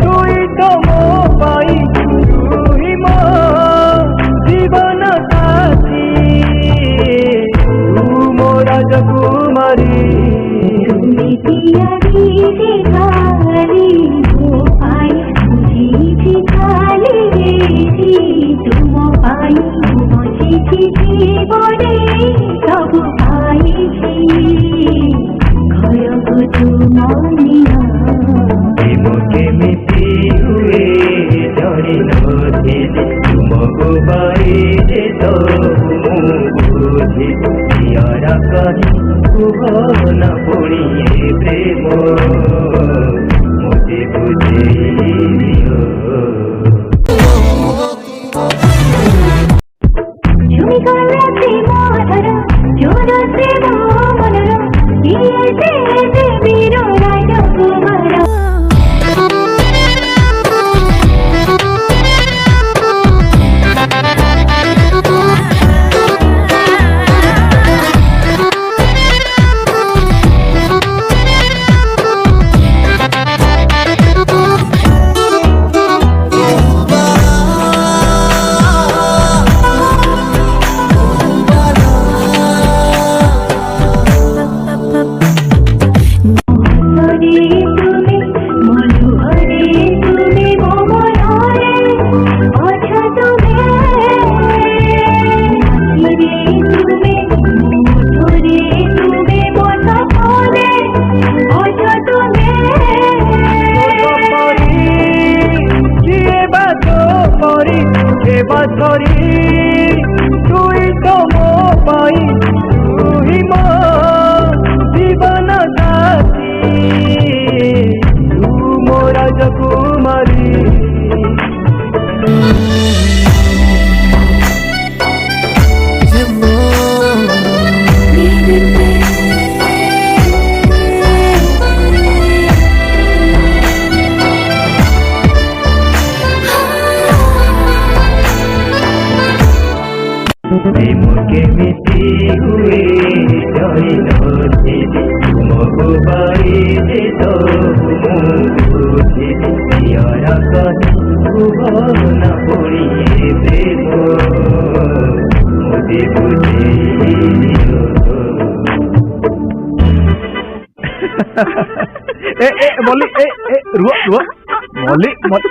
তুই তো মোবাই তুই মো জীবন সাথী তু মো রাজকুমারী তুমি পিয়ারি দেখালি মোপাই বুঝিছি খালি গেছি তুম পাই বুঝিছি জীবনে সবু পাইছি ঘরକୁ ତୁମନିଆ ପ୍ରେମ କେମିତି ହୁଏ ଜାଣି ନଥିଲି ତୁମକୁ ପାଇଲେ ସବୁ ମୁଁ ବୁଝିଲି ପ୍ରିୟର କହି କୁହ ନା ପୁଣି ଏ ପ୍ରେମ ମୋତେ ବୁଝେଇଦିଅ ঝুমি গলা প্রেম ধর জোর প্রেম মনর দিয়ে দে বীর রাজকুমার বাছরি তুই তো মোবাই তুই মো জীবন সাথী তু মো রাজকুমারী প্রেম কেମିତି ହୁଏ ଜାଣି ନଥିଲି ତୁମକୁ ପାଇଲେ ସବୁ ମୁଁ ବୁଝିଲି ପ୍ରିୟର କହି କୁହ ନା ପୁଣି ଏ ପ୍ରେମ ମୋତେ ବୁଝେଇଦିଅ ମଲ୍ଲି ରୁହ ରୁହ ମଲ୍ଲି ମଲ୍ଲି